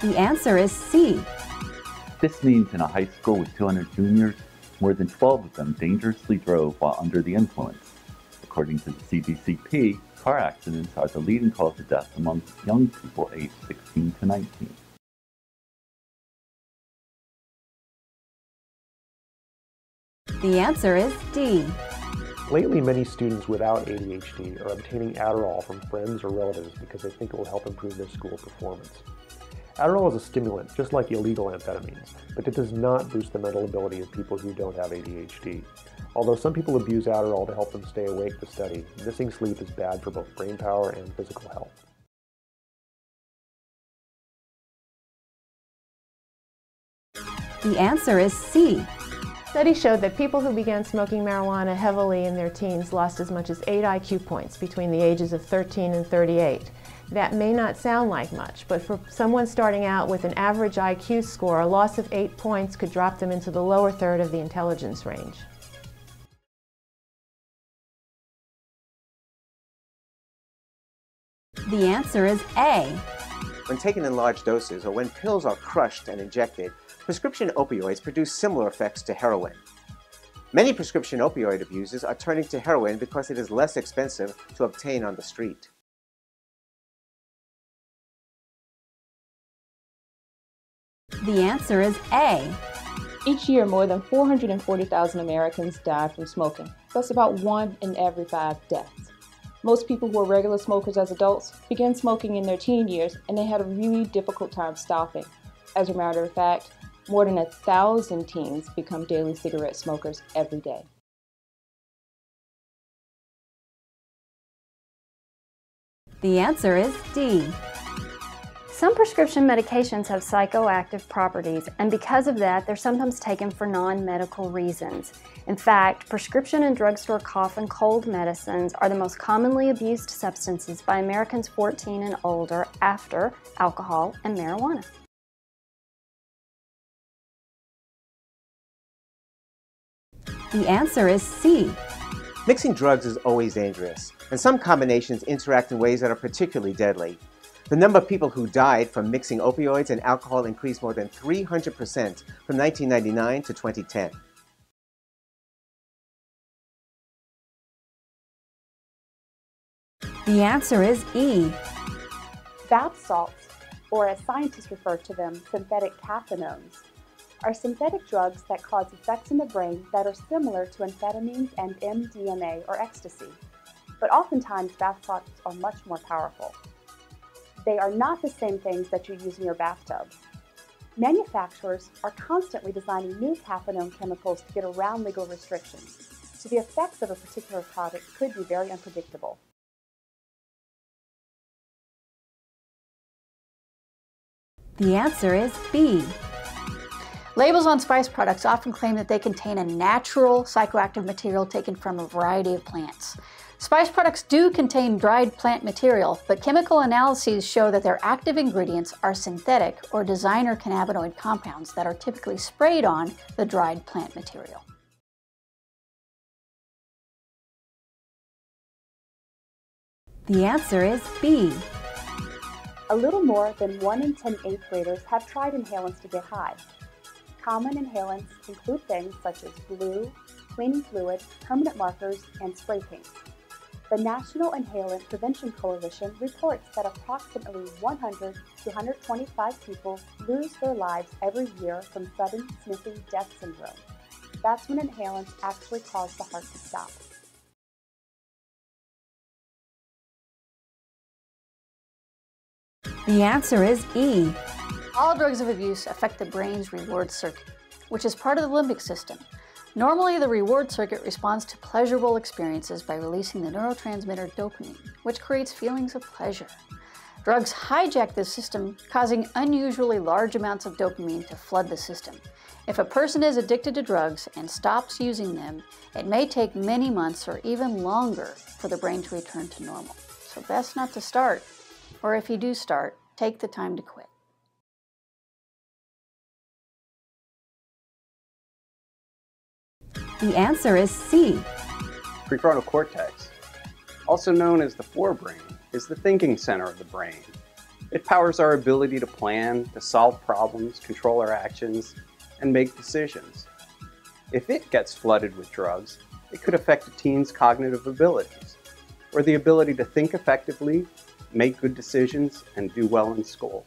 The answer is C. This means in a high school with 200 juniors, more than 12 of them dangerously drove while under the influence. According to the CDCP, car accidents are the leading cause of death among young people aged 16 to 19. The answer is D. Lately, many students without ADHD are obtaining Adderall from friends or relatives because they think it will help improve their school performance. Adderall is a stimulant, just like illegal amphetamines, but it does not boost the mental ability of people who don't have ADHD. Although some people abuse Adderall to help them stay awake to study, missing sleep is bad for both brain power and physical health. The answer is C. Studies showed that people who began smoking marijuana heavily in their teens lost as much as 8 IQ points between the ages of 13 and 38. That may not sound like much, but for someone starting out with an average IQ score, a loss of 8 points could drop them into the lower third of the intelligence range. The answer is A. When taken in large doses or when pills are crushed and injected, prescription opioids produce similar effects to heroin. Many prescription opioid abusers are turning to heroin because it is less expensive to obtain on the street. The answer is A. Each year, more than 440,000 Americans die from smoking. That's about 1 in every 5 deaths. Most people who are regular smokers as adults began smoking in their teen years, and they had a really difficult time stopping. As a matter of fact, more than 1,000 teens become daily cigarette smokers every day. The answer is D. Some prescription medications have psychoactive properties, and because of that, they're sometimes taken for non-medical reasons. In fact, prescription and drugstore cough and cold medicines are the most commonly abused substances by Americans 14 and older after alcohol and marijuana. The answer is C. Mixing drugs is always dangerous, and some combinations interact in ways that are particularly deadly. The number of people who died from mixing opioids and alcohol increased more than 300% from 1999 to 2010. The answer is E. Bath salts, or as scientists refer to them, synthetic cathinones, are synthetic drugs that cause effects in the brain that are similar to amphetamines and MDMA or ecstasy. But oftentimes, bath salts are much more powerful. They are not the same things that you use in your bathtub. Manufacturers are constantly designing new cathinone chemicals to get around legal restrictions, so the effects of a particular product could be very unpredictable. The answer is B. Labels on spice products often claim that they contain a natural psychoactive material taken from a variety of plants. Spice products do contain dried plant material, but chemical analyses show that their active ingredients are synthetic or designer cannabinoid compounds that are typically sprayed on the dried plant material. The answer is B. A little more than 1 in 10 8th graders have tried inhalants to get high. Common inhalants include things such as glue, cleaning fluid, permanent markers, and spray paint. The National Inhalant Prevention Coalition reports that approximately 100 to 125 people lose their lives every year from sudden sniffing death syndrome. That's when inhalants actually cause the heart to stop. The answer is E. All drugs of abuse affect the brain's reward circuit, which is part of the limbic system. Normally, the reward circuit responds to pleasurable experiences by releasing the neurotransmitter dopamine, which creates feelings of pleasure. Drugs hijack this system, causing unusually large amounts of dopamine to flood the system. If a person is addicted to drugs and stops using them, it may take many months or even longer for the brain to return to normal. So best not to start, or if you do start, take the time to quit. The answer is C. Prefrontal cortex, also known as the forebrain, is the thinking center of the brain. It powers our ability to plan, to solve problems, control our actions, and make decisions. If it gets flooded with drugs, it could affect a teen's cognitive abilities, or the ability to think effectively, make good decisions, and do well in school.